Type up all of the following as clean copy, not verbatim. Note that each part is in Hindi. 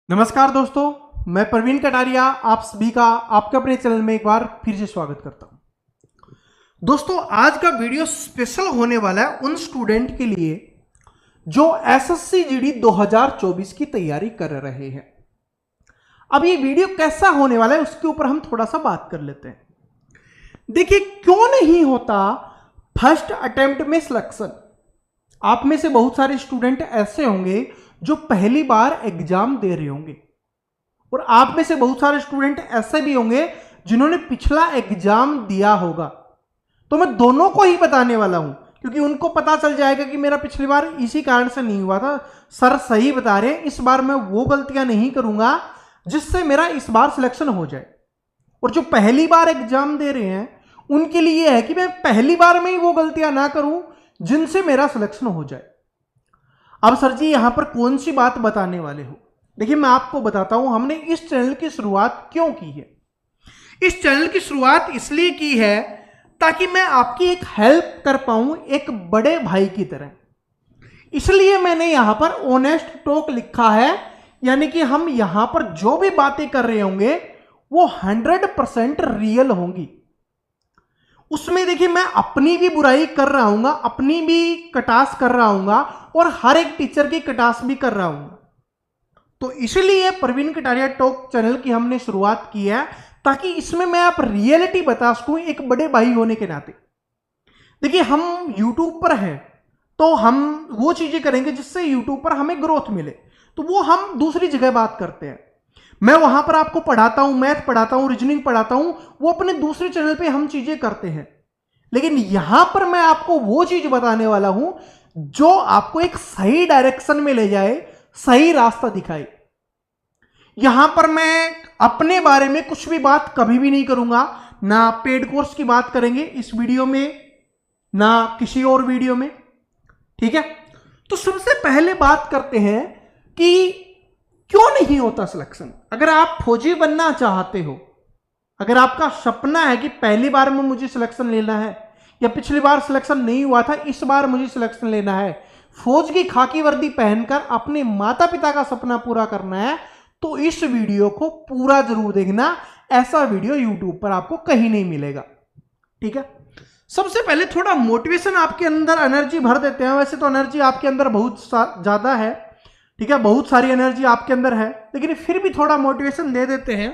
नमस्कार दोस्तों, मैं प्रवीण कटारिया आप सभी का आपके अपने चैनल में एक बार फिर से स्वागत करता हूं। दोस्तों, आज का वीडियो स्पेशल होने वाला है उन स्टूडेंट के लिए जो एसएससी जीडी 2024 की तैयारी कर रहे हैं। अब ये वीडियो कैसा होने वाला है उसके ऊपर हम थोड़ा सा बात कर लेते हैं। देखिए, क्यों नहीं होता फर्स्ट अटेम्प्ट में सिलेक्शन। आप में से बहुत सारे स्टूडेंट ऐसे होंगे जो पहली बार एग्जाम दे रहे होंगे, और आप में से बहुत सारे स्टूडेंट ऐसे भी होंगे जिन्होंने पिछला एग्जाम दिया होगा। तो मैं दोनों को ही बताने वाला हूं, क्योंकि उनको पता चल जाएगा कि मेरा पिछली बार इसी कारण से नहीं हुआ था, सर सही बता रहे हैं, इस बार मैं वो गलतियां नहीं करूंगा जिससे मेरा इस बार सिलेक्शन हो जाए। और जो पहली बार एग्जाम दे रहे हैं उनके लिए है कि मैं पहली बार में ही वो गलतियां ना करूं जिनसे मेरा सिलेक्शन हो जाए। अब सर जी, यहां पर कौन सी बात बताने वाले हो? देखिए, मैं आपको बताता हूं हमने इस चैनल की शुरुआत क्यों की है। इस चैनल की शुरुआत इसलिए की है ताकि मैं आपकी एक हेल्प कर पाऊं एक बड़े भाई की तरह। इसलिए मैंने यहां पर ऑनेस्ट टॉक लिखा है, यानी कि हम यहां पर जो भी बातें कर रहे होंगे वो 100% रियल होंगी। उसमें देखिए, मैं अपनी भी बुराई कर रहा हूंगा, अपनी भी कटास कर रहा हूंगा, और हर एक टीचर की कटास भी कर रहा हूंगा। तो इसलिए प्रवीण कटारिया टॉक चैनल की हमने शुरुआत की है, ताकि इसमें मैं आप रियलिटी बता सकूं एक बड़े भाई होने के नाते। देखिए, हम यूट्यूब पर हैं तो हम वो चीजें करेंगे जिससे यूट्यूब पर हमें ग्रोथ मिले, तो वो हम दूसरी जगह बात करते हैं। मैं वहां पर आपको पढ़ाता हूं, मैथ पढ़ाता हूं, रीजनिंग पढ़ाता हूं, वो अपने दूसरे चैनल पे हम चीजें करते हैं। लेकिन यहां पर मैं आपको वो चीज बताने वाला हूं जो आपको एक सही डायरेक्शन में ले जाए, सही रास्ता दिखाए। यहां पर मैं अपने बारे में कुछ भी बात कभी भी नहीं करूंगा, ना पेड कोर्स की बात करेंगे इस वीडियो में, ना किसी और वीडियो में, ठीक है। तो सबसे पहले बात करते हैं कि क्यों नहीं होता सिलेक्शन। अगर आप फौजी बनना चाहते हो, अगर आपका सपना है कि पहली बार में मुझे सिलेक्शन लेना है, या पिछली बार सिलेक्शन नहीं हुआ था इस बार मुझे सिलेक्शन लेना है, फौज की खाकी वर्दी पहनकर अपने माता पिता का सपना पूरा करना है, तो इस वीडियो को पूरा जरूर देखना। ऐसा वीडियो यूट्यूब पर आपको कहीं नहीं मिलेगा, ठीक है। सबसे पहले थोड़ा मोटिवेशन आपके अंदर एनर्जी भर देते हैं। वैसे तो एनर्जी आपके अंदर बहुत ज्यादा है, ठीक है, बहुत सारी एनर्जी आपके अंदर है, लेकिन फिर भी थोड़ा मोटिवेशन दे देते हैं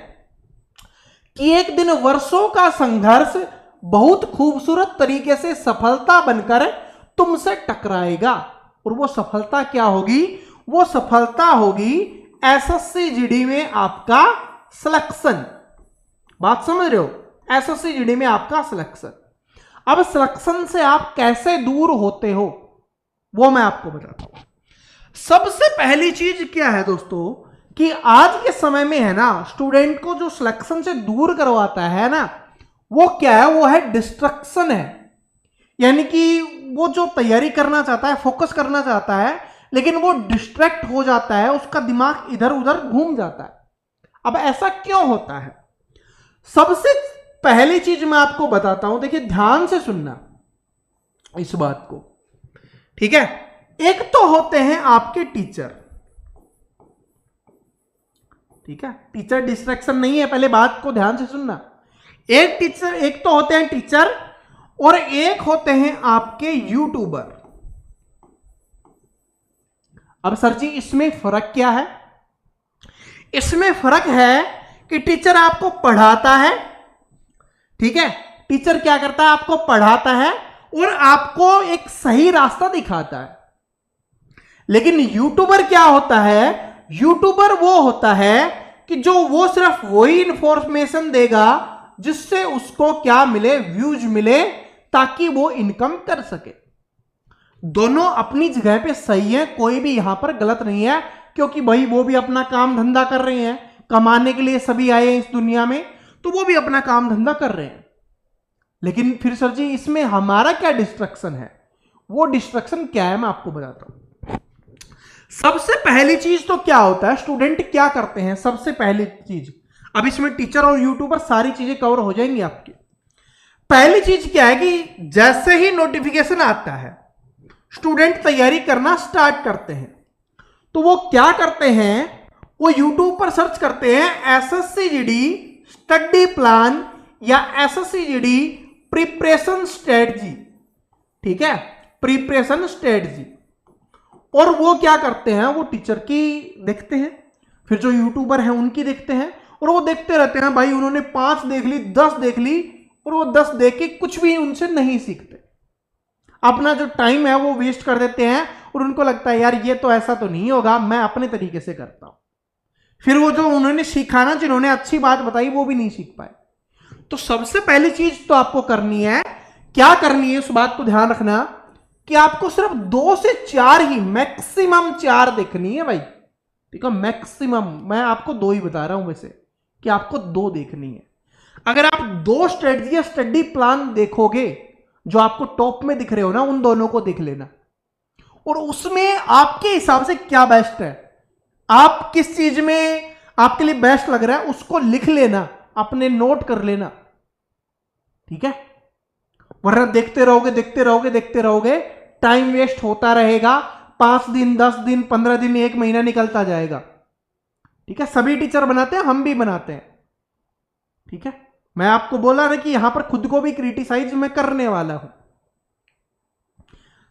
कि एक दिन वर्षों का संघर्ष बहुत खूबसूरत तरीके से सफलता बनकर तुमसे टकराएगा। और वो सफलता क्या होगी? वो सफलता होगी एसएससी जीडी में आपका सिलेक्शन। बात समझ रहे हो? एसएससी जीडी में आपका सिलेक्शन। अब सिलेक्शन से आप कैसे दूर होते हो वो मैं आपको बताता हूं। सबसे पहली चीज क्या है दोस्तों, कि आज के समय में है ना, स्टूडेंट को जो सिलेक्शन से दूर करवाता है ना, वो क्या है? वो है डिस्ट्रक्शन है। यानी कि वो जो तैयारी करना चाहता है, फोकस करना चाहता है, लेकिन वो डिस्ट्रैक्ट हो जाता है, उसका दिमाग इधर उधर घूम जाता है। अब ऐसा क्यों होता है? सबसे पहली चीज मैं आपको बताता हूं, देखिए ध्यान से सुनना इस बात को, ठीक है। एक तो होते हैं आपके टीचर, ठीक है। टीचर डिस्ट्रैक्शन नहीं है, पहले बात को ध्यान से सुनना। एक तो होते हैं टीचर, और एक होते हैं आपके यूट्यूबर। अब सर जी, इसमें फर्क क्या है? इसमें फर्क है कि टीचर आपको पढ़ाता है, ठीक है। टीचर क्या करता है? आपको पढ़ाता है और आपको एक सही रास्ता दिखाता है। लेकिन यूट्यूबर क्या होता है? यूट्यूबर वो होता है कि जो वो सिर्फ वही इंफॉर्मेशन देगा जिससे उसको क्या मिले? व्यूज मिले, ताकि वो इनकम कर सके। दोनों अपनी जगह पे सही है, कोई भी यहां पर गलत नहीं है, क्योंकि भाई वो भी अपना काम धंधा कर रहे हैं, कमाने के लिए सभी आए हैं इस दुनिया में, तो वो भी अपना काम धंधा कर रहे हैं। लेकिन फिर सर जी, इसमें हमारा क्या डिस्ट्रक्शन है? वो डिस्ट्रक्शन क्या है मैं आपको बताता हूं। सबसे पहली चीज तो क्या होता है, स्टूडेंट क्या करते हैं? सबसे पहली चीज, अब इसमें टीचर और यूट्यूबर सारी चीजें कवर हो जाएंगी आपकी। पहली चीज क्या है कि जैसे ही नोटिफिकेशन आता है, स्टूडेंट तैयारी करना स्टार्ट करते हैं, तो वो क्या करते हैं? वो यूट्यूब पर सर्च करते हैं एसएससी-जीडी स्टडी प्लान या एसएससी-जीडी प्रिपरेशन स्ट्रेटजी, ठीक है, प्रिपरेशन स्ट्रेटजी। और वो क्या करते हैं, वो टीचर की देखते हैं, फिर जो यूट्यूबर हैं उनकी देखते हैं, और वो देखते रहते हैं भाई उन्होंने 5 देख ली, 10 देख ली, और वो 10 देख के कुछ भी उनसे नहीं सीखते, अपना जो टाइम है वो वेस्ट कर देते हैं, और उनको लगता है यार ये तो ऐसा तो नहीं होगा, मैं अपने तरीके से करता हूं। फिर वो जो उन्होंने सीखा ना, जिन्होंने अच्छी बात बताई, वो भी नहीं सीख पाए। तो सबसे पहली चीज तो आपको करनी है, क्या करनी है, उस बात को ध्यान रखना कि आपको सिर्फ 2 से 4 ही, मैक्सिमम 4 देखनी है भाई, ठीक है, मैक्सिमम। मैं आपको 2 ही बता रहा हूं वैसे, कि आपको 2 देखनी है। अगर आप 2 स्ट्रेटजी या स्टडी प्लान देखोगे जो आपको टॉप में दिख रहे हो ना, उन दोनों को देख लेना, और उसमें आपके हिसाब से क्या बेस्ट है, आप किस चीज में आपके लिए बेस्ट लग रहा है, उसको लिख लेना, अपने नोट कर लेना, ठीक है। वरना देखते रहोगे देखते रहोगे देखते रहोगे, टाइम वेस्ट होता रहेगा, 5 दिन 10 दिन 15 दिन 1 महीना निकलता जाएगा, ठीक है। सभी टीचर बनाते हैं, हम भी बनाते हैं, ठीक है। मैं आपको बोला ना कि यहां पर खुद को भी क्रिटिसाइज मैं करने वाला हूं।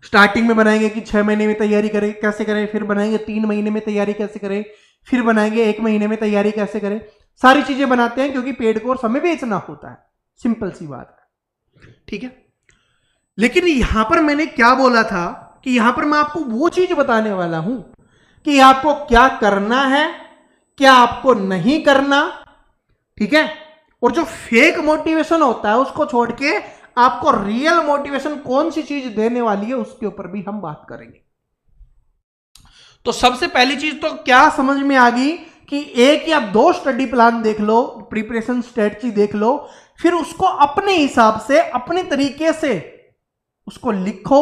स्टार्टिंग में बनाएंगे कि 6 महीने में तैयारी करें, कैसे करें, फिर बनाएंगे 3 महीने में तैयारी कैसे करें, फिर बनाएंगे 1 महीने में तैयारी कैसे करें। सारी चीजें बनाते हैं क्योंकि पेड कोर्स हमें बेचना होता है, सिंपल सी बात है, ठीक है। लेकिन यहां पर मैंने क्या बोला था कि यहां पर मैं आपको वो चीज बताने वाला हूं कि आपको क्या करना है, क्या आपको नहीं करना, ठीक है। और जो फेक मोटिवेशन होता है उसको छोड़ के आपको रियल मोटिवेशन कौन सी चीज देने वाली है, उसके ऊपर भी हम बात करेंगे। तो सबसे पहली चीज तो क्या समझ में आ गई कि 1 या 2 स्टडी प्लान देख लो, प्रिपरेशन स्ट्रेटजी देख लो, फिर उसको अपने हिसाब से, अपने तरीके से उसको लिखो,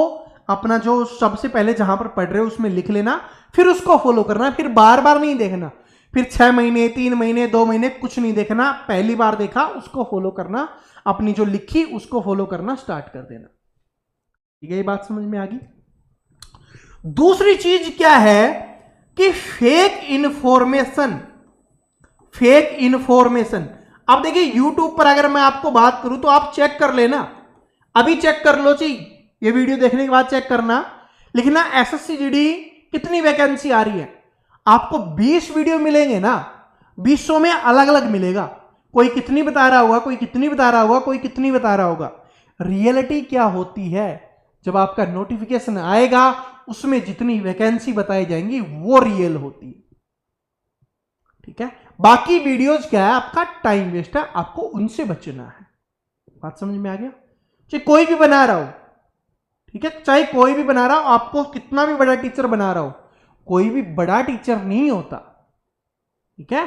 अपना जो सबसे पहले जहां पर पढ़ रहे हो उसमें लिख लेना, फिर उसको फॉलो करना, फिर बार बार नहीं देखना, फिर 6 महीने 3 महीने 2 महीने कुछ नहीं देखना, पहली बार देखा उसको फॉलो करना, अपनी जो लिखी उसको फॉलो करना स्टार्ट कर देना, ठीक है। ये बात समझ में आ गई। दूसरी चीज क्या है कि फेक इंफॉर्मेशन, फेक इंफॉर्मेशन। अब देखिए यूट्यूब पर अगर मैं आपको बात करूं तो आप चेक कर लेना, अभी चेक कर लो जी, ये वीडियो देखने के बाद चेक करना, लिखना एसएससी-जीडी कितनी वैकेंसी आ रही है, आपको 20 वीडियो मिलेंगे ना, 20 में अलग अलग मिलेगा, कोई कितनी बता रहा होगा, कोई कितनी बता रहा होगा, कोई कितनी बता रहा होगा। रियलिटी क्या होती है, जब आपका नोटिफिकेशन आएगा उसमें जितनी वैकेंसी बताई जाएंगी वो रियल होती है, ठीक है। बाकी वीडियोज क्या है, आपका टाइम वेस्ट है, आपको उनसे बचना है। बात समझ में आ गया। चाहे कोई भी बना रहा हो, ठीक है, चाहे कोई भी बना रहा हो, आपको कितना भी बड़ा टीचर बना रहा हो, कोई भी बड़ा टीचर नहीं होता, ठीक है।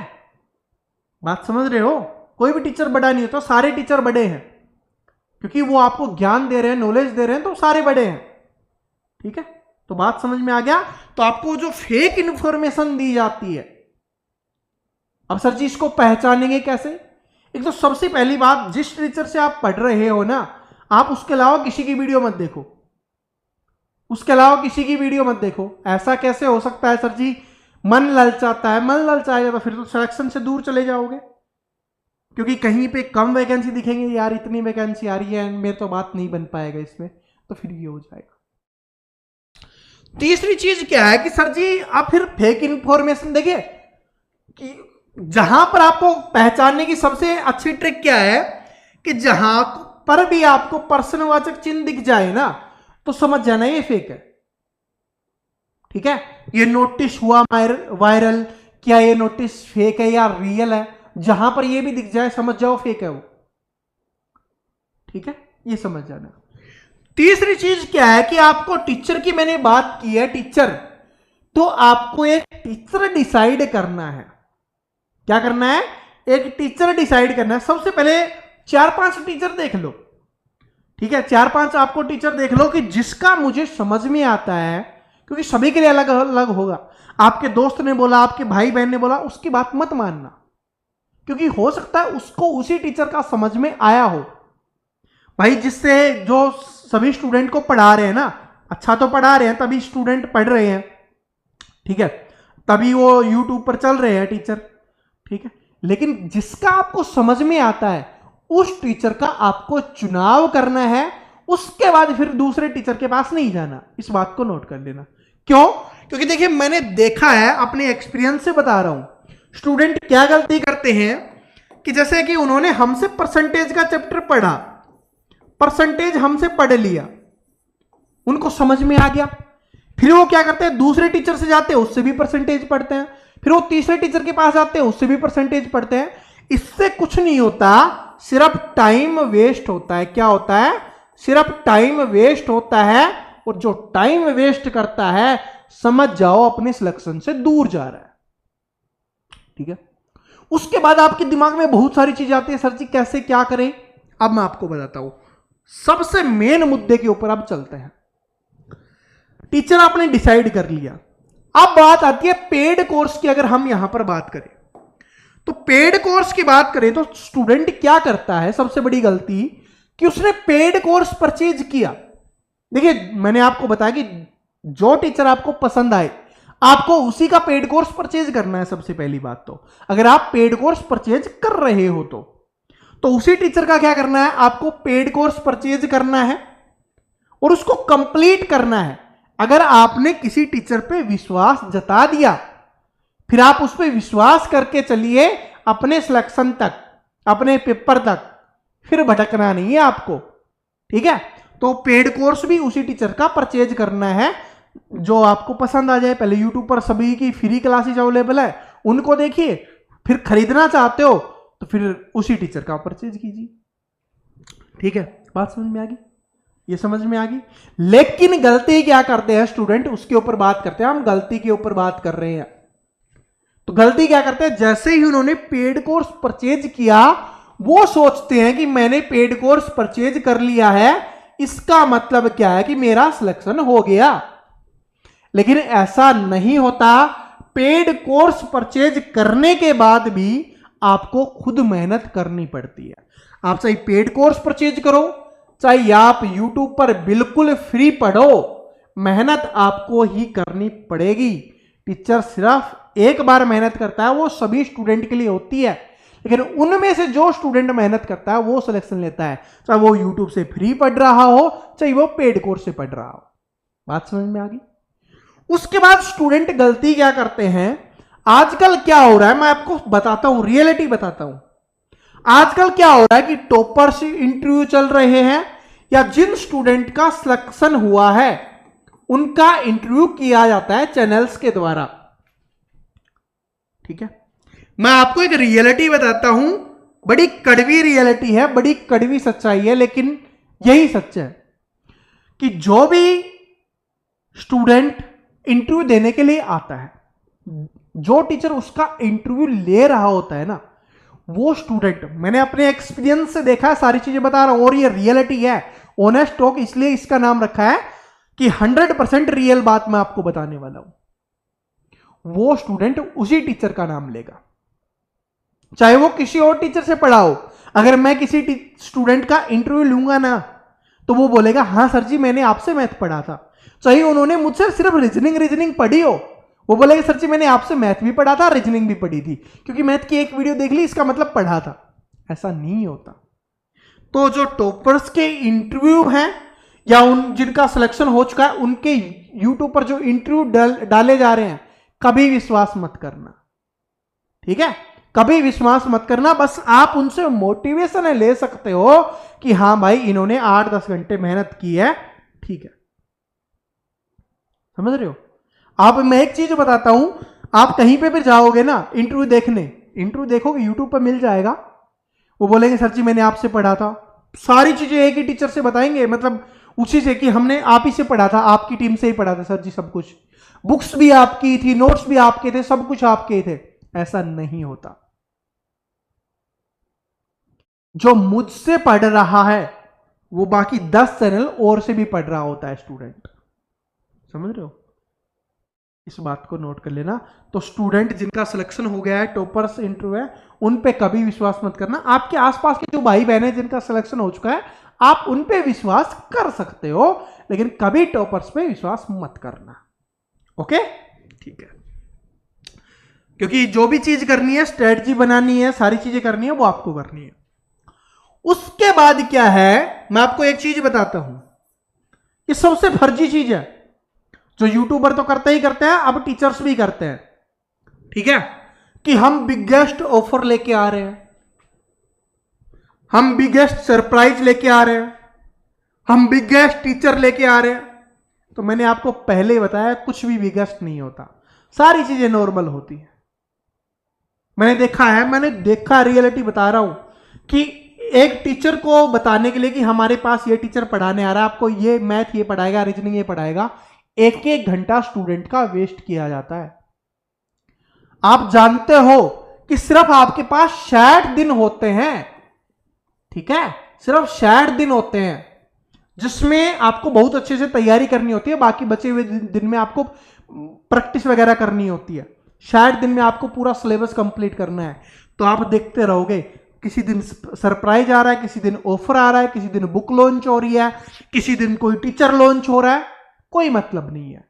बात समझ रहे हो, कोई भी टीचर बड़ा नहीं होता, सारे टीचर बड़े हैं, क्योंकि वो आपको ज्ञान दे रहे हैं, नॉलेज दे रहे हैं, तो सारे बड़े हैं, ठीक है। तो बात समझ में आ गया। तो आपको जो फेक इंफॉर्मेशन दी जाती है, अब सर जी इसको पहचानेंगे कैसे। एक तो सबसे पहली बात, जिस टीचर से आप पढ़ रहे हो ना, आप उसके अलावा किसी की वीडियो मत देखो, उसके अलावा किसी की वीडियो मत देखो। ऐसा कैसे हो सकता है सर जी, मन ललचाता है, मन ललचाएगा तो फिर तो सिलेक्शन से दूर चले जाओगे, क्योंकि कहीं पे कम वैकेंसी दिखेंगे, यार इतनी वैकेंसी आ रही है, मेरे तो बात नहीं बन पाएगा इसमें, तो फिर ये हो जाएगा। तीसरी चीज क्या है कि सर जी आप फिर फेक इंफॉर्मेशन देखिए, कि जहां पर आपको पहचानने की सबसे अच्छी ट्रिक क्या है कि जहां पर भी आपको प्रश्नवाचक चिन्ह दिख जाए ना, तो समझ जाना ये फेक है, ठीक है। ये नोटिस हुआ वायरल, क्या ये नोटिस फेक है या रियल है, जहां पर ये भी दिख जाए समझ जाओ फेक है वो, ठीक है, ये समझ जाना। तीसरी चीज क्या है कि आपको टीचर की मैंने बात की है, टीचर, तो आपको एक टीचर डिसाइड करना है। क्या करना है, एक टीचर डिसाइड करना है। सबसे पहले 4-5 टीचर देख लो, ठीक है, 4-5 आपको टीचर देख लो कि जिसका मुझे समझ में आता है, क्योंकि सभी के लिए अलग अलग होगा। आपके दोस्त ने बोला, आपके भाई बहन ने बोला, उसकी बात मत मानना, क्योंकि हो सकता है उसको उसी टीचर का समझ में आया हो। भाई जिससे जो सभी स्टूडेंट को पढ़ा रहे हैं ना, अच्छा तो पढ़ा रहे हैं, तभी स्टूडेंट पढ़ रहे हैं, ठीक है। तभी वो यूट्यूब पर चल रहे हैं टीचर, ठीक है। लेकिन जिसका आपको समझ में आता है उस टीचर का आपको चुनाव करना है, उसके बाद फिर दूसरे टीचर के पास नहीं जाना। इस बात को नोट कर लेना। क्यों? क्योंकि देखिए मैंने देखा है, अपने एक्सपीरियंस से बता रहा हूं, स्टूडेंट क्या गलती करते हैं कि जैसे कि उन्होंने हमसे परसेंटेज का चैप्टर पढ़ा, परसेंटेज हमसे पढ़ लिया, उनको समझ में आ गया, फिर वो क्या करते हैं दूसरे टीचर से जाते हैं, उससे भी परसेंटेज पढ़ते हैं, फिर वो तीसरे टीचर के पास जाते हैं, उससे भी परसेंटेज पढ़ते हैं। इससे कुछ नहीं होता, सिर्फ टाइम वेस्ट होता है। क्या होता है? सिर्फ टाइम वेस्ट होता है। और जो टाइम वेस्ट करता है समझ जाओ अपने सिलेक्शन से दूर जा रहा है, ठीक है। उसके बाद आपके दिमाग में बहुत सारी चीजें आती है, सर जी कैसे क्या करें। अब मैं आपको बताता हूं, सबसे मेन मुद्दे के ऊपर अब चलते हैं। टीचर आपने डिसाइड कर लिया, अब बात आती है पेड कोर्स की। अगर हम यहां पर बात करें तो पेड कोर्स की बात करें तो स्टूडेंट क्या करता है, सबसे बड़ी गलती कि उसने पेड कोर्स परचेज किया। देखिए मैंने आपको बताया कि जो टीचर आपको पसंद आए आपको उसी का पेड कोर्स परचेज करना है। सबसे पहली बात तो अगर आप पेड कोर्स परचेज कर रहे हो तो उसी टीचर का क्या करना है, आपको पेड कोर्स परचेज करना है और उसको कंप्लीट करना है। अगर आपने किसी टीचर पे विश्वास जता दिया, फिर आप उस पर विश्वास करके चलिए अपने सिलेक्शन तक, अपने पेपर तक, फिर भटकना नहीं है आपको, ठीक है। तो पेड कोर्स भी उसी टीचर का परचेज करना है जो आपको पसंद आ जाए। पहले यूट्यूब पर सभी की फ्री क्लासेज अवेलेबल है, उनको देखिए, फिर खरीदना चाहते हो तो फिर उसी टीचर का परचेज कीजिए, ठीक है। बात समझ में आ गई? ये समझ में आ गई। लेकिन गलती क्या करते हैं स्टूडेंट, उसके ऊपर बात करते हैं। हम गलती के ऊपर बात कर रहे हैं। तो गलती क्या करते हैं, जैसे ही उन्होंने पेड कोर्स परचेज किया वो सोचते हैं कि मैंने पेड कोर्स परचेज कर लिया है, इसका मतलब क्या है कि मेरा सिलेक्शन हो गया। लेकिन ऐसा नहीं होता। पेड कोर्स परचेज करने के बाद भी आपको खुद मेहनत करनी पड़ती है। आप चाहे पेड कोर्स परचेज करो, चाहे आप YouTube पर बिल्कुल फ्री पढ़ो, मेहनत आपको ही करनी पड़ेगी। टीचर सिर्फ एक बार मेहनत करता है, वो सभी स्टूडेंट के लिए होती है, लेकिन उनमें से जो स्टूडेंट मेहनत करता है वो सिलेक्शन लेता है, चाहे वो YouTube से फ्री पढ़ रहा हो चाहे वो पेड कोर्स से पढ़ रहा हो। बात समझ में आ गई? उसके बाद स्टूडेंट गलती क्या करते हैं, आजकल क्या हो रहा है मैं आपको बताता हूं, रियलिटी बताता हूं। आजकल क्या हो रहा है कि टॉपर्स इंटरव्यू चल रहे हैं, या जिन स्टूडेंट का सिलेक्शन हुआ है उनका इंटरव्यू किया जाता है चैनल्स के द्वारा, ठीक है। मैं आपको एक रियलिटी बताता हूं, बड़ी कड़वी रियलिटी है, बड़ी कड़वी सच्चाई है, लेकिन यही सच है कि जो भी स्टूडेंट इंटरव्यू देने के लिए आता है, जो टीचर उसका इंटरव्यू ले रहा होता है ना, वो स्टूडेंट, मैंने अपने एक्सपीरियंस से देखा है, सारी चीजें बता रहा हूं और ये रियलिटी है। ऑनेस्ट टॉक इसलिए इसका नाम रखा है कि 100% रियल बात मैं आपको बताने वाला हूं। वो स्टूडेंट उसी टीचर का नाम लेगा, चाहे वो किसी और टीचर से पढ़ा हो। अगर मैं किसी स्टूडेंट का इंटरव्यू लूंगा ना तो वो बोलेगा हाँ सर जी मैंने आपसे मैथ पढ़ा था, चाहे उन्होंने मुझसे सिर्फ रीजनिंग पढ़ी हो, वो बोलेगा सर जी मैंने आपसे मैथ भी पढ़ा था, रीजनिंग भी पढ़ी थी, क्योंकि मैथ की एक वीडियो देख ली इसका मतलब पढ़ा था। ऐसा नहीं होता। तो जो टॉपर्स के इंटरव्यू हैं या उन जिनका सिलेक्शन हो चुका है उनके यूट्यूब पर जो इंटरव्यू डाले जा रहे हैं, कभी विश्वास मत करना, ठीक है। कभी विश्वास मत करना। बस आप उनसे मोटिवेशन ले सकते हो कि हाँ भाई इन्होंने 8-10 घंटे मेहनत की है, ठीक है। समझ रहे हो? आप, मैं एक चीज बताता हूं, आप कहीं पे भी जाओगे ना इंटरव्यू देखने, इंटरव्यू देखोगे यूट्यूब पर मिल जाएगा, वो बोलेंगे सर जी मैंने आपसे पढ़ा था, सारी चीजें एक ही टीचर से बताएंगे, मतलब उसी से कि हमने आप ही से पढ़ा था, आपकी टीम से ही पढ़ा था सर जी, सब कुछ, बुक्स भी आपकी थी, नोट्स भी आपके थे, सब कुछ आपके थे। ऐसा नहीं होता। जो मुझसे पढ़ रहा है वो बाकी 10 चैनल और से भी पढ़ रहा होता है स्टूडेंट। समझ रहे हो? इस बात को नोट कर लेना। तो स्टूडेंट जिनका सिलेक्शन हो गया है, टॉपर्स इंटरव्यू है, उन पे कभी विश्वास मत करना। आपके आसपास के जो भाई बहन है जिनका सिलेक्शन हो चुका है, आप उन पे विश्वास कर सकते हो, लेकिन कभी टॉपर्स पे विश्वास मत करना। ओके, ठीक है। क्योंकि जो भी चीज करनी है, स्ट्रेटजी बनानी है, सारी चीजें करनी है, वो आपको करनी है। उसके बाद क्या है, मैं आपको एक चीज बताता हूं, ये सबसे फर्जी चीज है जो यूट्यूबर तो करते ही करते हैं, अब टीचर्स भी करते हैं, ठीक है, कि हम बिगेस्ट ऑफर लेके आ रहे हैं, हम बिगेस्ट सरप्राइज लेके आ रहे हैं, हम बिगेस्ट टीचर लेके आ रहे हैं। तो मैंने आपको पहले ही बताया, कुछ भी बिगेस्ट नहीं होता, सारी चीजें नॉर्मल होती है। मैंने देखा रियलिटी बता रहा हूं कि एक टीचर को बताने के लिए कि हमारे पास ये टीचर पढ़ाने आ रहा है, आपको ये मैथ ये पढ़ाएगा, रीजनिंग ये पढ़ाएगा, एक एक घंटा स्टूडेंट का वेस्ट किया जाता है। आप जानते हो कि सिर्फ आपके पास 60 दिन होते हैं, ठीक है, सिर्फ 60 दिन होते हैं जिसमें आपको बहुत अच्छे से तैयारी करनी होती है, बाकी बचे हुए दिन में आपको प्रैक्टिस वगैरह करनी होती है। 60 दिन में आपको पूरा सिलेबस कंप्लीट करना है। तो आप देखते रहोगे, किसी दिन सरप्राइज आ रहा है, किसी दिन ऑफर आ रहा है, किसी दिन बुक लॉन्च हो रही है, किसी दिन कोई टीचर लॉन्च हो रहा है, कोई मतलब नहीं है।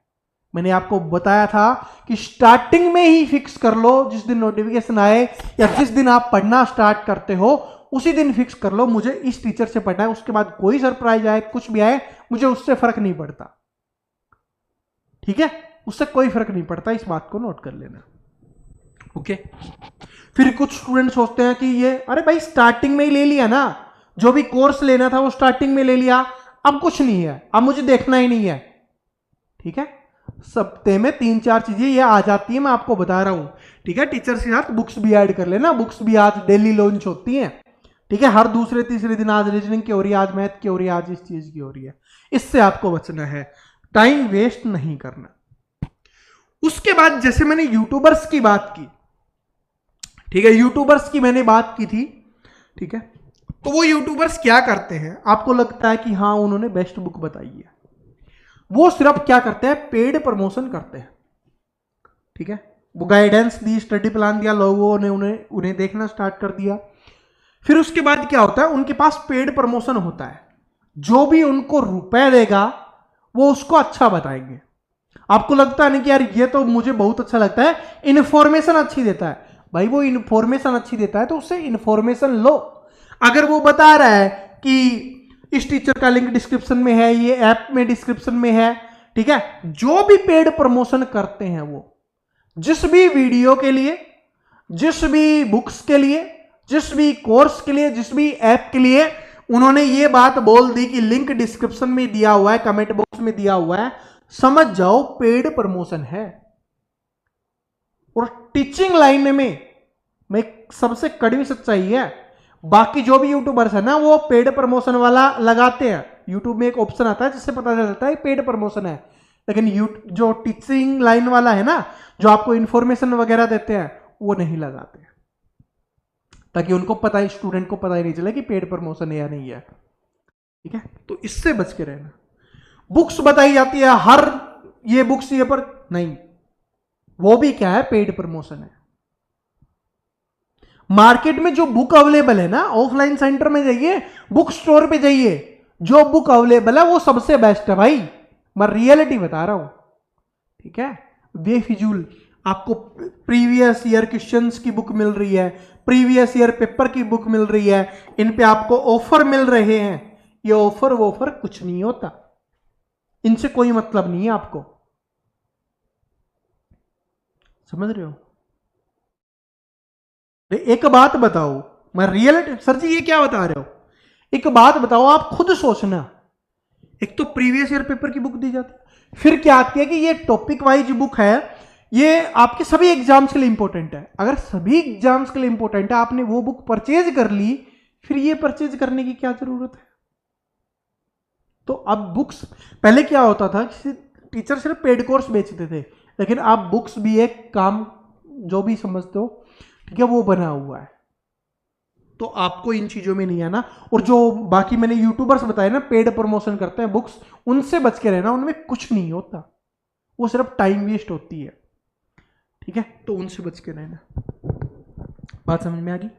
मैंने आपको बताया था कि स्टार्टिंग में ही फिक्स कर लो, जिस दिन नोटिफिकेशन आए या जिस दिन आप पढ़ना स्टार्ट करते हो उसी दिन फिक्स कर लो, मुझे इस टीचर से पढ़ना है, उसके बाद कोई सरप्राइज आए, कुछ भी आए, मुझे उससे फर्क नहीं पड़ता, ठीक है, उससे कोई फर्क नहीं पड़ता, इस बात को नोट कर लेना, ओके। फिर कुछ स्टूडेंट सोचते हैं कि ये, अरे भाई स्टार्टिंग में ही ले लिया ना, जो भी कोर्स लेना था वो स्टार्टिंग में ले लिया, अब कुछ नहीं है, अब मुझे देखना ही नहीं है, ठीक है। सप्ते में 3-4 चीजें ये आ जाती है, मैं आपको बता रहा हूं, ठीक है। टीचर्स के साथ बुक्स भी ऐड कर लेना, बुक्स भी आज डेली लॉन्च होती हैं, ठीक है, हर दूसरे तीसरे दिन आज रीजनिंग की हो रही है, आज मैथ की हो रही है, आज इस चीज की हो रही है। इससे आपको बचना है, टाइम वेस्ट नहीं करना। उसके बाद जैसे मैंने यूट्यूबर्स की बात की, ठीक है, यूट्यूबर्स की मैंने बात की थी, ठीक है, तो वो यूट्यूबर्स क्या करते हैं, आपको लगता है कि हाँ उन्होंने बेस्ट बुक बताई है, वो सिर्फ क्या करते हैं, पेड प्रमोशन करते हैं, ठीक है। वो गाइडेंस दी, स्टडी प्लान दिया, लोगों ने उन्हें देखना स्टार्ट कर दिया। फिर उसके बाद क्या होता है, उनके पास पेड प्रमोशन होता है, जो भी उनको रुपए देगा वो उसको अच्छा बताएंगे। आपको लगता है नहीं कि यार ये तो मुझे बहुत अच्छा लगता है, इन्फॉर्मेशन अच्छी देता है, भाई वो इन्फॉर्मेशन अच्छी देता है तो उससे इन्फॉर्मेशन लो। अगर वो बता रहा है कि इस टीचर का लिंक डिस्क्रिप्शन में है, ये ऐप में डिस्क्रिप्शन में है, ठीक है, जो भी पेड प्रमोशन करते हैं वो जिस भी वीडियो के लिए, जिस भी बुक्स के लिए, जिस भी कोर्स के लिए, जिस भी ऐप के लिए उन्होंने ये बात बोल दी कि लिंक डिस्क्रिप्शन में दिया हुआ है, कमेंट बॉक्स में दिया हुआ है, समझ जाओ पेड प्रमोशन है। और टीचिंग लाइन में सबसे कड़वी सच्चाई है, बाकी जो भी यूट्यूबर्स है ना वो पेड प्रमोशन वाला लगाते हैं, यूट्यूब में एक ऑप्शन आता है जिससे पता चलता है पेड प्रमोशन है, लेकिन जो टीचिंग लाइन वाला है ना, जो आपको इंफॉर्मेशन वगैरह देते हैं, वो नहीं लगाते, ताकि उनको पता ही, स्टूडेंट को पता ही नहीं चले कि पेड प्रमोशन है या नहीं है, ठीक है। तो इससे बच के रहना। बुक्स बताई जाती है, हर ये बुक्स ये पर नहीं, वो भी क्या है, पेड प्रमोशन है। मार्केट में जो बुक अवेलेबल है ना, ऑफलाइन सेंटर में जाइए, बुक स्टोर पे जाइए, जो बुक अवेलेबल है वो सबसे बेस्ट है भाई, मैं रियलिटी बता रहा हूं, ठीक है। बेफिजूल आपको प्रीवियस ईयर क्वेश्चंस की बुक मिल रही है, प्रीवियस ईयर पेपर की बुक मिल रही है, इन पे आपको ऑफर मिल रहे हैं, ये ऑफर वॉफर कुछ नहीं होता, इनसे कोई मतलब नहीं है आपको, समझ रहे हो। एक बात बताओ, मैं रियलिटी, सर जी ये क्या बता रहे हो, एक बात बताओ, आप खुद सोचना, एक तो प्रीवियस ईयर पेपर की बुक दी जाती है, फिर क्या आती है कि ये टॉपिक वाइज बुक है, ये आपके सभी एग्जाम्स के लिए इंपॉर्टेंट है। अगर सभी एग्जाम्स के लिए इंपॉर्टेंट है, आपने वो बुक परचेज कर ली, फिर ये परचेज करने की क्या जरूरत है। तो अब बुक्स, पहले क्या होता था कि टीचर सिर्फ पेड कोर्स बेचते थे, लेकिन अब बुक्स भी एक काम, जो भी समझते हो, ठीक है, वो बना हुआ है। तो आपको इन चीजों में नहीं आना। और जो बाकी मैंने यूट्यूबर्स बताए ना, पेड प्रमोशन करते हैं बुक्स, उनसे बच के रहना, उनमें कुछ नहीं होता, वो सिर्फ टाइम वेस्ट होती है, ठीक है। तो उनसे बच के रहना, बात समझ में आ गई।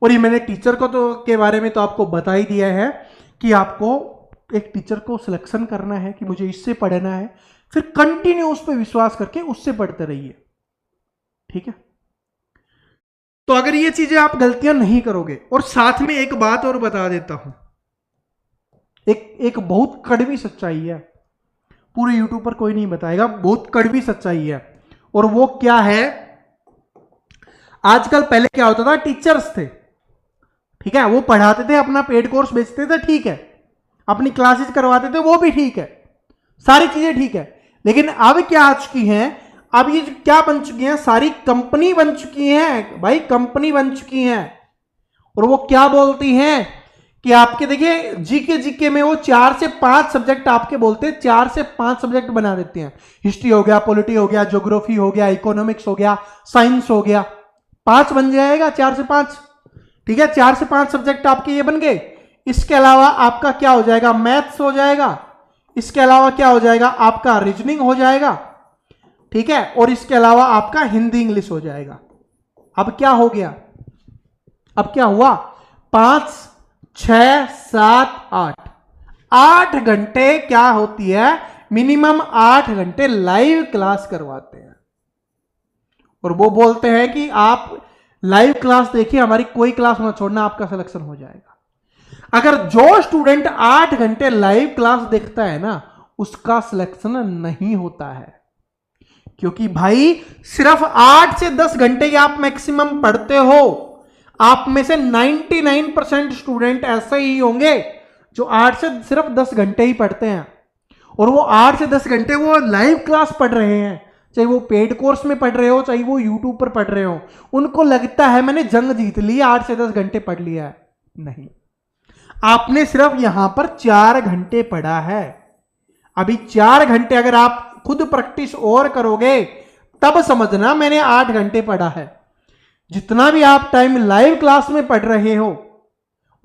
और ये मैंने टीचर को तो के बारे में तो आपको बता ही दिया है कि आपको एक टीचर को सिलेक्शन करना है कि मुझे इससे पढ़ना है, फिर कंटिन्यू उस पर विश्वास करके उससे पढ़ते रहिए, ठीक है। तो अगर ये चीजें आप गलतियां नहीं करोगे, और साथ में एक बात और बता देता हूं, एक बहुत कड़वी सच्चाई है, पूरे यूट्यूब पर कोई नहीं बताएगा, बहुत कड़वी सच्चाई है। और वो क्या है, आजकल पहले क्या होता था, टीचर्स थे, ठीक है, वो पढ़ाते थे, अपना पेड कोर्स बेचते थे, ठीक है, अपनी क्लासेस करवाते थे, वो भी ठीक है, सारी चीजें ठीक है। लेकिन अब क्या आ चुकी हैं, अब ये क्या बन चुकी हैं, सारी कंपनी बन चुकी हैं भाई, कंपनी बन चुकी हैं। और वो क्या बोलती हैं कि आपके देखिए जीके में वो 4 से 5 सब्जेक्ट आपके बोलते हैं, 4 से 5 सब्जेक्ट बना देते हैं। हिस्ट्री हो गया, पॉलिटी हो गया, ज्योग्राफी हो गया, इकोनॉमिक्स हो गया, साइंस हो गया, 5 बन जाएगा, 4 से 5, ठीक है, 4 से 5 सब्जेक्ट आपके ये बन गए। इसके अलावा आपका क्या हो जाएगा, मैथ्स हो जाएगा, इसके अलावा क्या हो जाएगा, आपका रीजनिंग हो जाएगा, ठीक है, और इसके अलावा आपका हिंदी इंग्लिश हो जाएगा। अब क्या हो गया, अब क्या हुआ, 5, 6, 7, 8 घंटे क्या होती है, मिनिमम 8 घंटे लाइव क्लास करवाते हैं। और वो बोलते हैं कि आप लाइव क्लास देखिए, हमारी कोई क्लास मत छोड़ना, आपका सिलेक्शन हो जाएगा। अगर जो स्टूडेंट 8 घंटे लाइव क्लास देखता है ना, उसका सिलेक्शन नहीं होता है, क्योंकि भाई सिर्फ 8 से 10 घंटे ही आप मैक्सिमम पढ़ते हो। आप में से 99% स्टूडेंट ऐसे ही होंगे जो 8 से सिर्फ 10 घंटे ही पढ़ते हैं, और वो 8 से 10 घंटे वो लाइव क्लास पढ़ रहे हैं, चाहे वो पेड कोर्स में पढ़ रहे हो, चाहे वो यूट्यूब पर पढ़ रहे हो। उनको लगता है मैंने जंग जीत ली, 8 से 10 घंटे पढ़ लिया है। नहीं, आपने सिर्फ यहां पर 4 घंटे पढ़ा है। अभी 4 घंटे अगर आप खुद प्रैक्टिस और करोगे तब समझना मैंने 8 घंटे पढ़ा है। जितना भी आप टाइम लाइव क्लास में पढ़ रहे हो,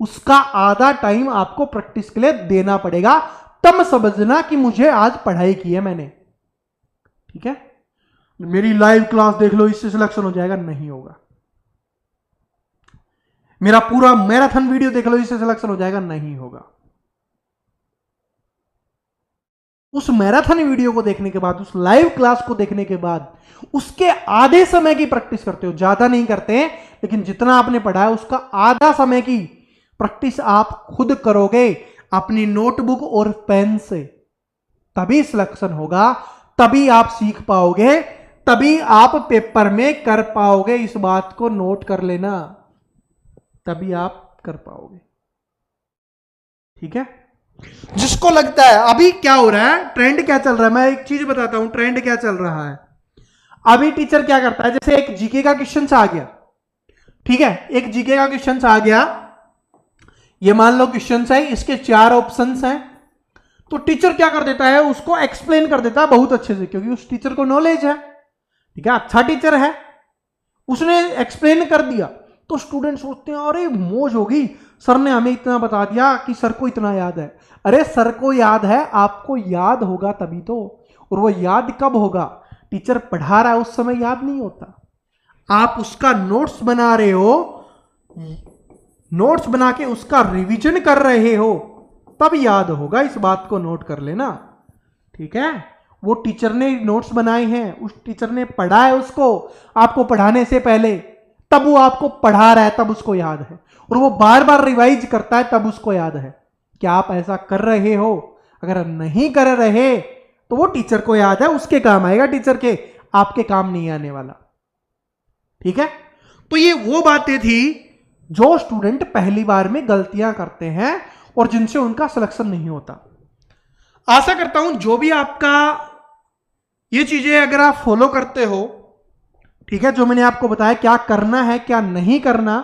उसका आधा टाइम आपको प्रैक्टिस के लिए देना पड़ेगा, तब समझना कि मुझे आज पढ़ाई की है मैंने, ठीक है। मेरी लाइव क्लास देख लो, इससे सिलेक्शन हो जाएगा, नहीं होगा। मेरा पूरा मैराथन वीडियो देख लो, इससे सिलेक्शन हो जाएगा, नहीं होगा। उस मैराथन वीडियो को देखने के बाद, उस लाइव क्लास को देखने के बाद, उसके आधे समय की प्रैक्टिस करते हो, ज्यादा नहीं करते हैं, लेकिन जितना आपने पढ़ा है उसका आधा समय की प्रैक्टिस आप खुद करोगे अपनी नोटबुक और पेन से, तभी सिलेक्शन होगा, तभी आप सीख पाओगे, तभी आप पेपर में कर पाओगे। इस बात को नोट कर लेना, तभी आप कर पाओगे, ठीक है। जिसको लगता है अभी क्या हो रहा है, ट्रेंड क्या चल रहा है, मैं एक चीज बताता हूं, ट्रेंड क्या चल रहा है। अभी टीचर क्या करता है, जैसे एक जीके का क्वेश्चन आ गया, ठीक है, एक जीके का क्वेश्चन आ गया, ये मान लो क्वेश्चन है, इसके 4 ऑप्शंस हैं, तो टीचर क्या कर देता है, उसको एक्सप्लेन कर देता है बहुत अच्छे से, क्योंकि उस टीचर को नॉलेज है, ठीक है, अच्छा टीचर है, उसने एक्सप्लेन कर दिया, तो स्टूडेंट सोचते हैं अरे मौज होगी, सर ने हमें इतना बता दिया कि सर को इतना याद है। अरे सर को याद है, आपको याद होगा तभी तो, और वो याद कब होगा, टीचर पढ़ा रहा है उस समय याद नहीं होता, आप उसका नोट्स बना रहे हो, नोट्स बना के उसका रिवीजन कर रहे हो, तब याद होगा, इस बात को नोट कर लेना, ठीक है। वो टीचर ने नोट्स बनाए हैं, उस टीचर ने पढ़ा है उसको आपको पढ़ाने से पहले, तब वो आपको पढ़ा रहा है, तब उसको याद है, और वो बार बार रिवाइज करता है, तब उसको याद है। क्या आप ऐसा कर रहे हो? अगर नहीं कर रहे तो वो टीचर को याद है, उसके काम आएगा टीचर के, आपके काम नहीं आने वाला, ठीक है। तो ये वो बातें थी जो स्टूडेंट पहली बार में गलतियां करते हैं और जिनसे उनका सिलेक्शन नहीं होता। आशा करता हूं जो भी आपका ये चीजें अगर आप फॉलो करते हो, ठीक है, जो मैंने आपको बताया क्या करना है क्या नहीं करना,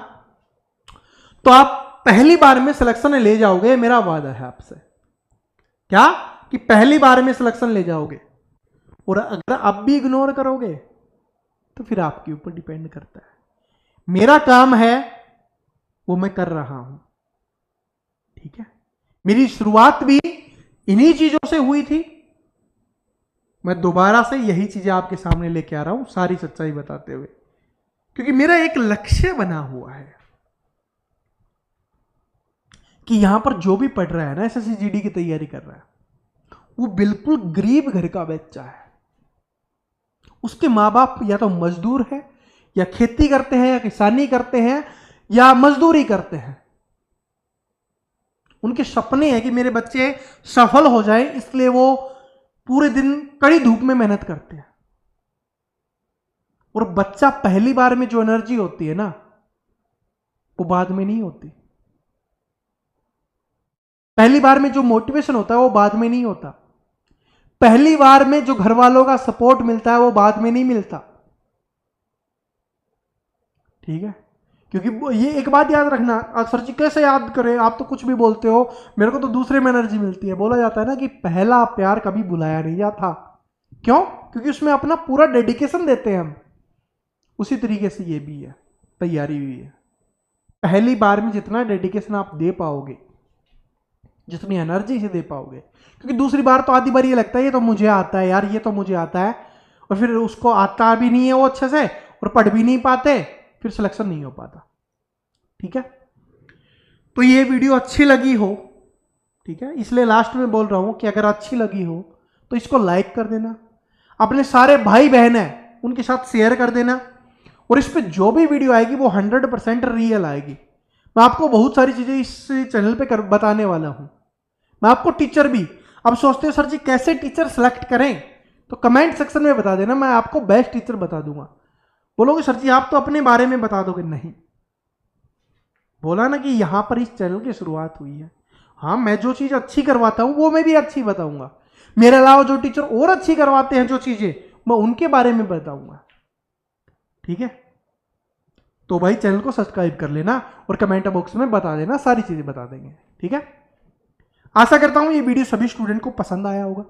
तो आप पहली बार में सिलेक्शन ले जाओगे, मेरा वादा है आपसे, क्या कि पहली बार में सिलेक्शन ले जाओगे। और अगर अब भी इग्नोर करोगे तो फिर आपके ऊपर डिपेंड करता है। मेरा काम है वो मैं कर रहा हूं, ठीक है। मेरी शुरुआत भी इन्हीं चीजों से हुई थी, मैं दोबारा से यही चीजें आपके सामने लेके आ रहा हूं, सारी सच्चाई बताते हुए, क्योंकि मेरा एक लक्ष्य बना हुआ है कि यहां पर जो भी पढ़ रहा है ना, एसएससी जीडी की तैयारी कर रहा है, वो बिल्कुल गरीब घर का बच्चा है, उसके माँ बाप या तो मजदूर है या खेती करते हैं या किसानी करते हैं या मजदूरी करते हैं, उनके सपने हैं कि मेरे बच्चे सफल हो जाएं, इसलिए वो पूरे दिन कड़ी धूप में मेहनत करते हैं। और बच्चा पहली बार में जो एनर्जी होती है ना, वो बाद में नहीं होती। पहली बार में जो मोटिवेशन होता है वो बाद में नहीं होता। पहली बार में जो घर वालों का सपोर्ट मिलता है वो बाद में नहीं मिलता। ठीक है, क्योंकि ये एक बात याद रखना, सर जी कैसे याद करें, आप तो कुछ भी बोलते हो, मेरे को तो दूसरे में एनर्जी मिलती है। बोला जाता है ना कि पहला प्यार कभी भुलाया नहीं जाता। क्यों? क्योंकि उसमें अपना पूरा डेडिकेशन देते हैं हम। उसी तरीके से ये भी है, तैयारी भी है। पहली बार में जितना डेडिकेशन आप दे पाओगे, जितनी एनर्जी से दे पाओगे, क्योंकि दूसरी बार तो आधी बार ये लगता है ये तो मुझे आता है यार, ये तो मुझे आता है, और फिर उसको आता भी नहीं है वो अच्छे से, और पढ़ भी नहीं पाते, फिर सिलेक्शन नहीं हो पाता। ठीक है, तो ये वीडियो अच्छी लगी हो, ठीक है, इसलिए लास्ट में बोल रहा हूं कि अगर अच्छी लगी हो तो इसको लाइक कर देना, अपने सारे भाई बहन हैं उनके साथ शेयर कर देना, और इस पे जो भी वीडियो आएगी वो 100% रियल आएगी। मैं आपको बहुत सारी चीजें इस चैनल पे बताने वाला हूं। मैं आपको टीचर भी, अब सोचते हो सर जी कैसे टीचर सेलेक्ट करें, तो कमेंट सेक्शन में बता देना, मैं आपको बेस्ट टीचर बता दूंगा। बोलोगे सर जी आप तो अपने बारे में बता दोगे, नहीं, बोला ना कि यहां पर इस चैनल की शुरुआत हुई है। हाँ, मैं जो चीज अच्छी करवाता हूं वो मैं भी अच्छी बताऊंगा। मेरे अलावा जो टीचर और अच्छी करवाते हैं जो चीजें, मैं उनके बारे में बताऊंगा। ठीक है, तो भाई चैनल को सब्सक्राइब कर लेना और कमेंट बॉक्स में बता देना, सारी चीजें बता देंगे। ठीक है, आशा करता हूं ये वीडियो सभी स्टूडेंट को पसंद आया होगा।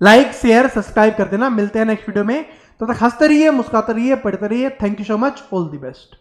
लाइक शेयर सब्सक्राइब कर देना। मिलते हैं नेक्स्ट वीडियो में, तब तक हंसते रहिए, मुस्कुराते रहिए, पढ़ते रहिए। Thank you so much, all the best.